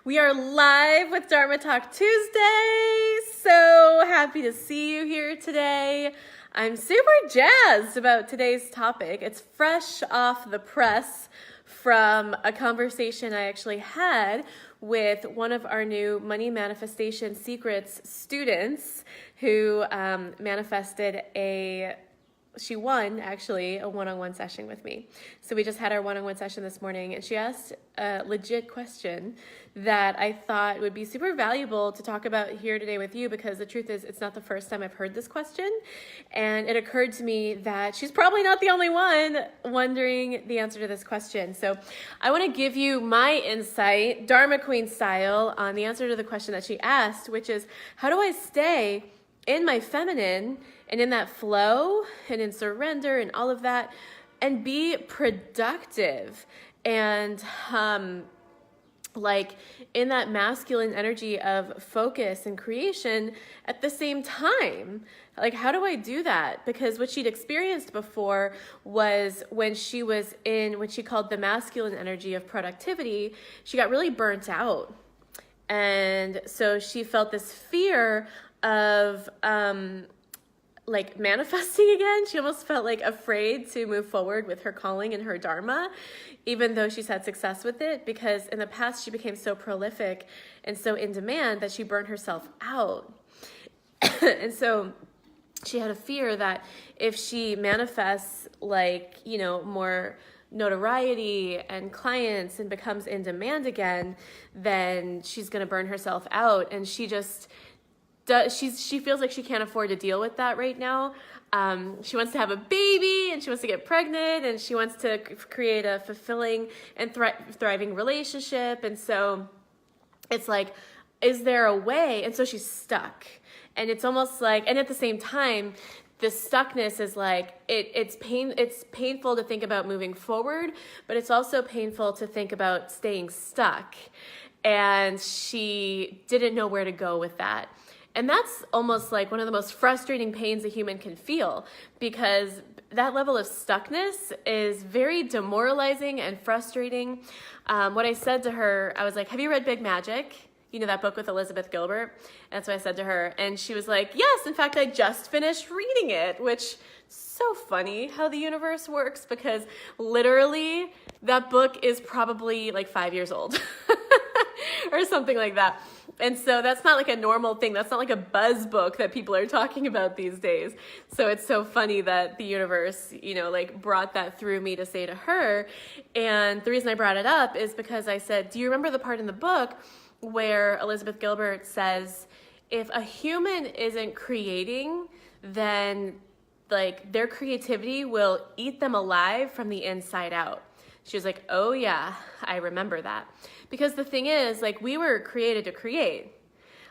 We are live with Dharma Talk Tuesday. So happy to see you here today. I'm super jazzed about today's topic. It's fresh off the press from a conversation I actually had with one of our new Money Manifestation Secrets students who she won actually a one-on-one session with me. So we just had our one-on-one session this morning, and she asked a legit question that I thought would be super valuable to talk about here today with you, because the truth is it's not the first time I've heard this question. And it occurred to me that she's probably not the only one wondering the answer to this question. So I want to give you my insight, Dharma Queen style, on the answer to the question that she asked, which is, how do I stay in my feminine and in that flow and in surrender and all of that and be productive and like in that masculine energy of focus and creation at the same time? Like, how do I do that? Because what she'd experienced before was when she was in what she called the masculine energy of productivity, she got really burnt out. And so she felt this fear of like manifesting again. She almost felt like afraid to move forward with her calling and her dharma, even though she's had success with it, because in the past she became so prolific and so in demand that she burned herself out. And so she had a fear that if she manifests like, more notoriety and clients and becomes in demand again, then she's going to burn herself out. And she feels like she can't afford to deal with that right now. She wants to have a baby, and she wants to get pregnant, and she wants to create a fulfilling and thriving relationship. And so it's like, is there a way? And so she's stuck. And it's almost like, and at the same time, the stuckness is like, it's painful to think about moving forward, but it's also painful to think about staying stuck. And she didn't know where to go with that. And that's almost like one of the most frustrating pains a human can feel, because that level of stuckness is very demoralizing and frustrating. What I said to her, I was like, have you read Big Magic? You know, that book with Elizabeth Gilbert? And that's what I said to her. And she was like, yes, in fact, I just finished reading it, which so funny how the universe works, because literally that book is probably like 5 years old or something like that. And so that's not like a normal thing. That's not like a buzz book that people are talking about these days. So it's so funny that the universe, like brought that through me to say to her. And the reason I brought it up is because I said, do you remember the part in the book where Elizabeth Gilbert says, if a human isn't creating, then like their creativity will eat them alive from the inside out? She was like, oh yeah, I remember that. Because the thing is, like, we were created to create.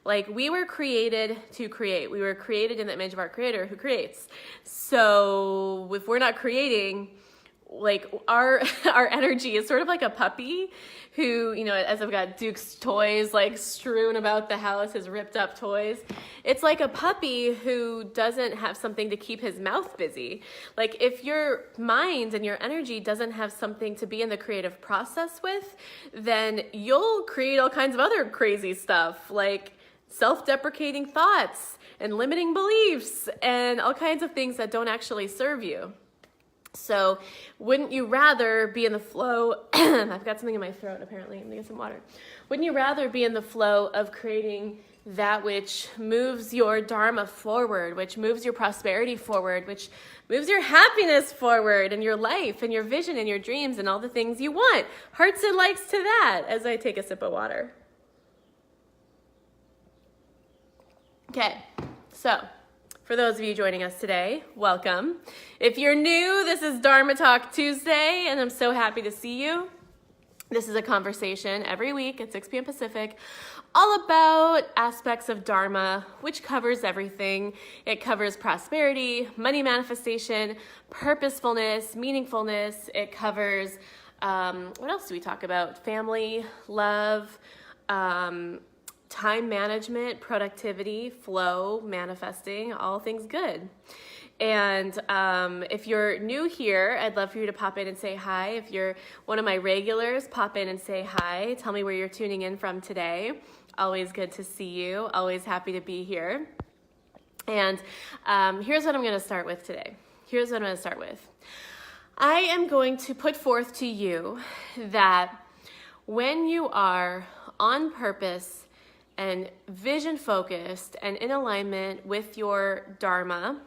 Like, we were created to create. We were created in the image of our creator who creates. So if we're not creating, like, our energy is sort of like a puppy who, as I've got Duke's toys like strewn about the house, his ripped up toys. It's like a puppy who doesn't have something to keep his mouth busy. Like, if your mind and your energy doesn't have something to be in the creative process with, then you'll create all kinds of other crazy stuff, like self-deprecating thoughts and limiting beliefs and all kinds of things that don't actually serve you. So wouldn't you rather be in the flow? I've got something in my throat, apparently. I'm gonna get some water. Wouldn't you rather be in the flow of creating that which moves your dharma forward, which moves your prosperity forward, which moves your happiness forward, and your life and your vision and your dreams and all the things you want? Hearts and likes to that as I take a sip of water. Okay, so for those of you joining us today, welcome. If you're new, this is Dharma Talk Tuesday, and I'm so happy to see you. This is a conversation every week at 6 p.m. Pacific, all about aspects of Dharma, which covers everything. It covers prosperity, money manifestation, purposefulness, meaningfulness. It covers, what else do we talk about? Family, love, time management, productivity, flow, manifesting, all things good. And if you're new here, I'd love for you to pop in and say hi. If you're one of my regulars, pop in and say hi. Tell me where you're tuning in from today. Always good to see you. Always happy to be here. And here's what I'm going to start with today. I am going to put forth to you that when you are on purpose and vision focused and in alignment with your Dharma,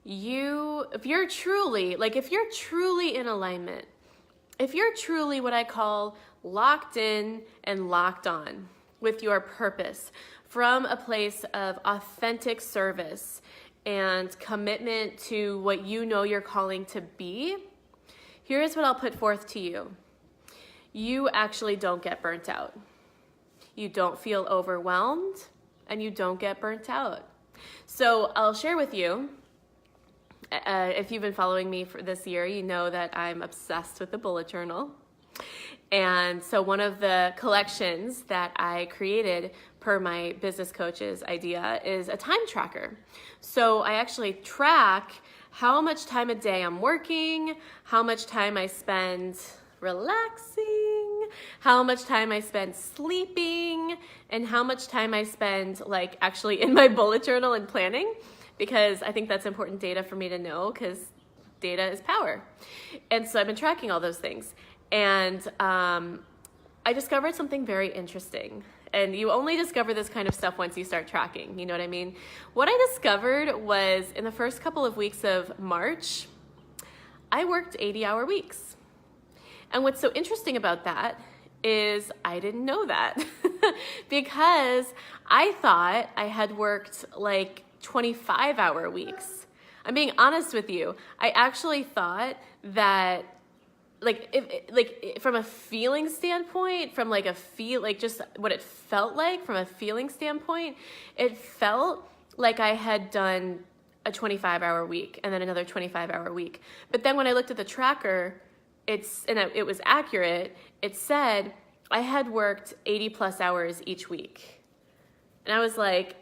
if you're truly in alignment, if you're truly what I call locked in and locked on with your purpose from a place of authentic service and commitment to what you know you're calling to be, here's what I'll put forth to you. You actually don't get burnt out. You don't feel overwhelmed, and you don't get burnt out. So I'll share with you, if you've been following me for this year, you know that I'm obsessed with the bullet journal. And so one of the collections that I created per my business coach's idea is a time tracker. So I actually track how much time a day I'm working, how much time I spend relaxing, how much time I spend sleeping, and how much time I spend like actually in my bullet journal and planning, because I think that's important data for me to know, because data is power. And so I've been tracking all those things. And I discovered something very interesting. And you only discover this kind of stuff once you start tracking, you know what I mean? What I discovered was in the first couple of weeks of March, I worked 80-hour weeks. And what's so interesting about that is I didn't know that because I thought I had worked like 25-hour weeks. I'm being honest with you. I actually thought that from a feeling standpoint, from like just what it felt like from a feeling standpoint, it felt like I had done a 25-hour week and then another 25-hour week. But then when I looked at the tracker, it was accurate. It said I had worked 80 plus hours each week. And I was like,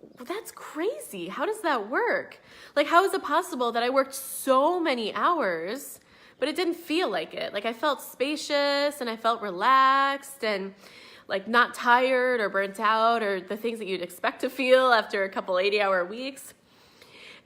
well, that's crazy. How does that work? Like, how is it possible that I worked so many hours but it didn't feel like it? Like I felt spacious and I felt relaxed and like not tired or burnt out or the things that you'd expect to feel after a couple 80-hour weeks.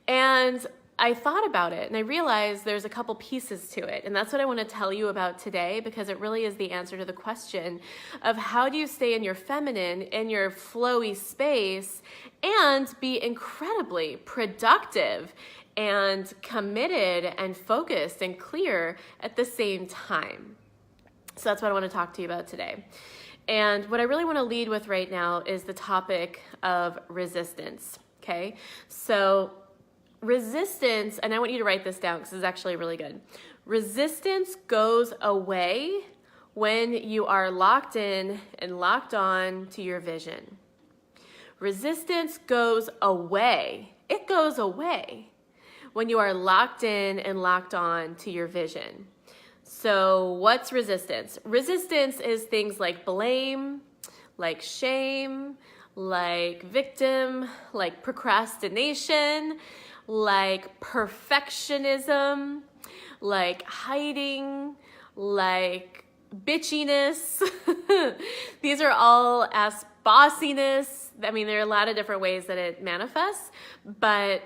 And I thought about it and I realized there's a couple pieces to it. And that's what I want to tell you about today, because it really is the answer to the question of how do you stay in your feminine, in your flowy space, and be incredibly productive and committed and focused and clear at the same time. So that's what I want to talk to you about today. And what I really want to lead with right now is the topic of resistance, okay? So resistance, and I want you to write this down because it's actually really good. Resistance goes away when you are locked in and locked on to your vision. Resistance goes away. It goes away when you are locked in and locked on to your vision. So what's resistance? Resistance is things like blame, like shame, like victim, like procrastination, like perfectionism, like hiding, like bitchiness. These are all bossiness. I mean, there are a lot of different ways that it manifests, but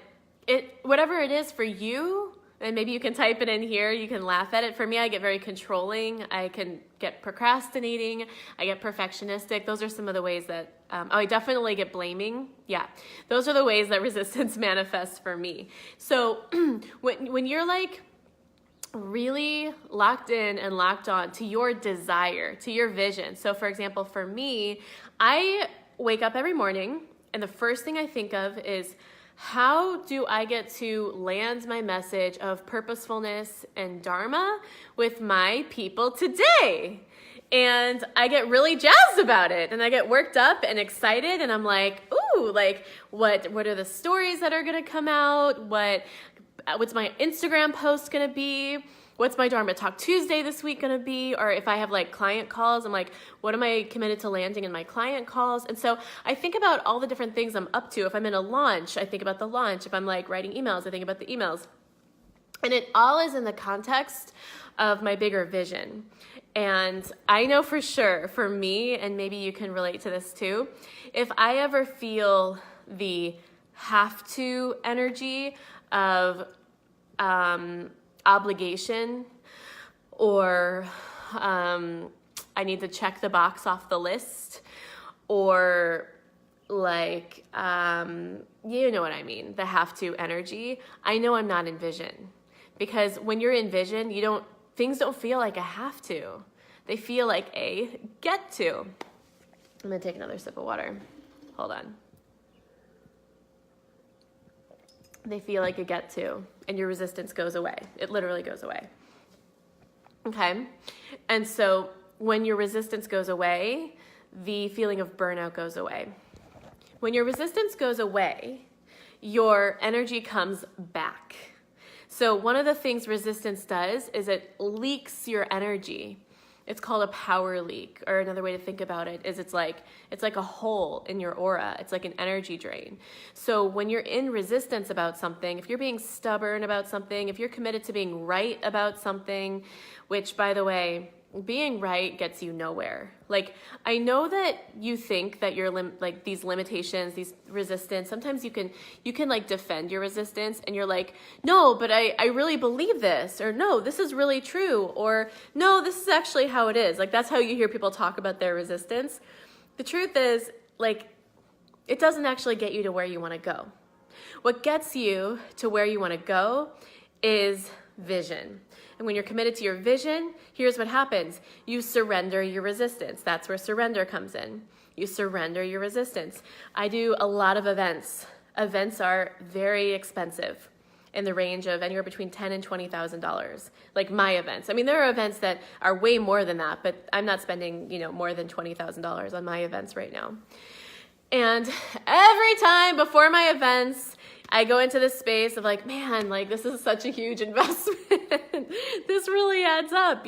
whatever it is for you, and maybe you can type it in here, you can laugh at it. For me, I get very controlling. I can get procrastinating. I get perfectionistic. Those are some of the ways that, I definitely get blaming. Yeah, those are the ways that resistance manifests for me. So when you're like really locked in and locked on to your desire, to your vision. So for example, for me, I wake up every morning and the first thing I think of is, how do I get to land my message of purposefulness and Dharma with my people today? And I get really jazzed about it and I get worked up and excited and I'm like, ooh, like what are the stories that are gonna come out? What's my Instagram post gonna be? what's my Dharma Talk Tuesday this week going to be? Or if I have like client calls, I'm like, what am I committed to landing in my client calls? And so I think about all the different things I'm up to. If I'm in a launch, I think about the launch. If I'm like writing emails, I think about the emails. And it all is in the context of my bigger vision. And I know for sure, for me, and maybe you can relate to this too, if I ever feel the have to energy of obligation, or I need to check the box off the list, or like, you know what I mean, the have to energy, I know I'm not in vision. Because when you're in vision, things don't feel like a have to. They feel like a get to. I'm gonna take another sip of water. Hold on. They feel like a get to, and your resistance goes away. It literally goes away. Okay? And so when your resistance goes away, the feeling of burnout goes away. When your resistance goes away, your energy comes back. So one of the things resistance does is it leaks your energy. It's called a power leak, or another way to think about it is it's like a hole in your aura. It's like an energy drain. So when you're in resistance about something, if you're being stubborn about something, if you're committed to being right about something, which, by the way, being right gets you nowhere. Like, I know that you think that you're like these limitations, these resistance, sometimes you can like defend your resistance and you're like, no, but I really believe this, or no, this is really true, or no, this is actually how it is. Like, that's how you hear people talk about their resistance. The truth is, like, it doesn't actually get you to where you want to go. What gets you to where you want to go is vision. And when you're committed to your vision, here's what happens. You surrender your resistance. That's where surrender comes in. You surrender your resistance. I do a lot of events. Events are very expensive, in the range of anywhere between $10,000 and $20,000. Like my events. I mean, there are events that are way more than that, but I'm not spending, more than $20,000 on my events right now. And every time before my events, I go into this space of like, man, like this is such a huge investment. This really adds up,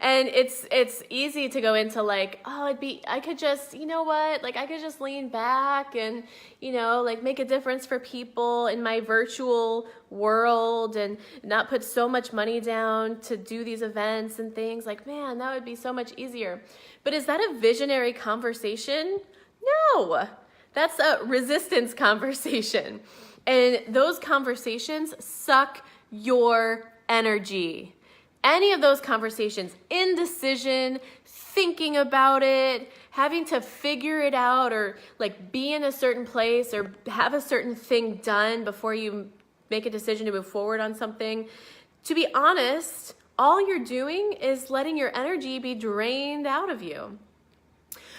And it's easy to go into like, oh, I could just, like I could just lean back and, like make a difference for people in my virtual world and not put so much money down to do these events and things. Like, man, that would be so much easier. But is that a visionary conversation? No. That's a resistance conversation. And those conversations suck your energy. Any of those conversations, indecision, thinking about it, having to figure it out, or like be in a certain place or have a certain thing done before you make a decision to move forward on something. To be honest, all you're doing is letting your energy be drained out of you.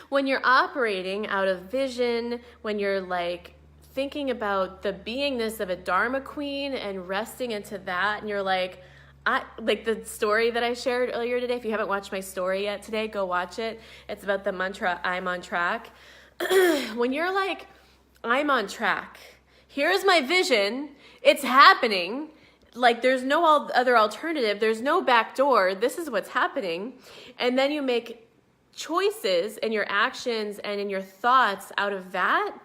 When you're operating out of vision, when you're like thinking about the beingness of a Dharma queen and resting into that, and you're like the story that I shared earlier today, if you haven't watched my story yet today, go watch it. It's about the mantra, I'm on track. When you're like, I'm on track, here's my vision, it's happening, like there's no other alternative, there's no back door, this is what's happening, and then you make choices in your actions and in your thoughts out of that,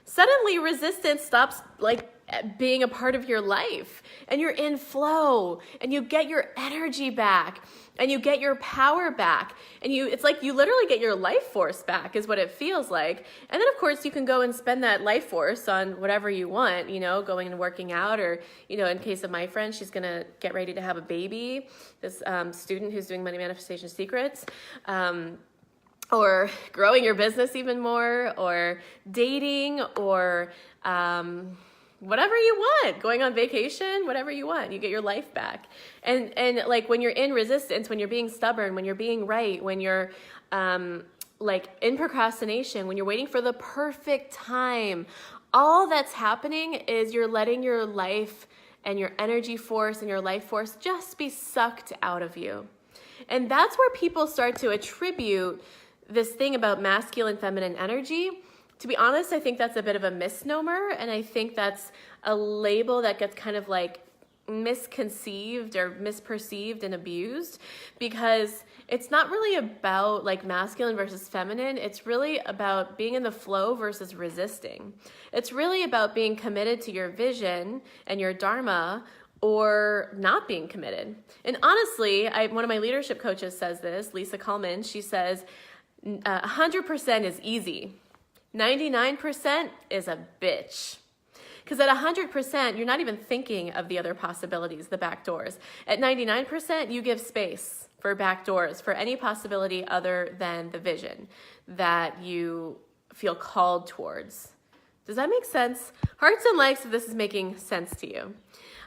suddenly resistance stops like being a part of your life, and you're in flow, and you get your energy back, and you get your power back, and it's like you literally get your life force back is what it feels like. And then of course you can go and spend that life force on whatever you want, going and working out, or in case of my friend, she's gonna get ready to have a baby, this student who's doing Money Manifestation Secrets, or growing your business even more, or dating, or whatever you want, going on vacation, whatever you want, you get your life back. And like when you're in resistance, when you're being stubborn, when you're being right, when you're like in procrastination, when you're waiting for the perfect time, all that's happening is you're letting your life and your energy force and your life force just be sucked out of you. And that's where people start to attribute this thing about masculine, feminine energy. To be honest, I think that's a bit of a misnomer, and I think that's a label that gets kind of like misconceived or misperceived and abused, because it's not really about like masculine versus feminine. It's really about being in the flow versus resisting. It's really about being committed to your vision and your dharma, or not being committed. And honestly, one of my leadership coaches says this, Lisa Coleman. She says 100% is easy, 99% is a bitch. Because at 100%, you're not even thinking of the other possibilities, the back doors. At 99%, you give space for back doors, for any possibility other than the vision that you feel called towards. Does that make sense? Hearts and likes if this is making sense to you.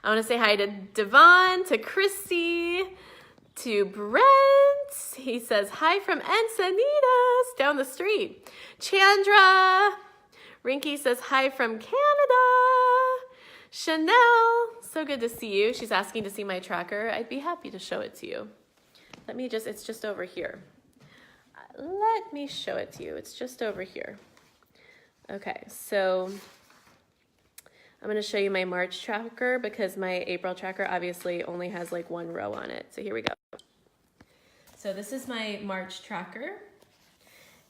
I want to say hi to Devon, to Christy, to Brent. He says hi from Encinitas, down the street. Chandra. Rinky says hi from Canada. Chanel, so good to see you. She's asking to see my tracker. I'd be happy to show it to you. It's just over here. Let me show it to you. It's just over here. Okay, so I'm going to show you my March tracker because my April tracker obviously only has like one row on it. So here we go. So this is my March tracker.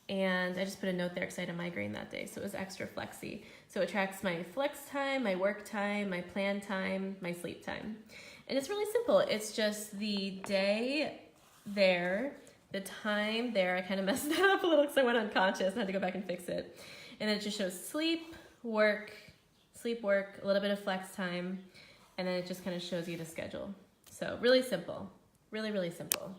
And I just put a note there because I had a migraine that day, so it was extra flexy. So it tracks my flex time, my work time, my plan time, my sleep time. And it's really simple. It's just the day there, the time there. I kind of messed that up a little because I went unconscious and had to go back and fix it. And then it just shows sleep, work, a little bit of flex time, and then it just kind of shows you the schedule. So really simple, really, really simple.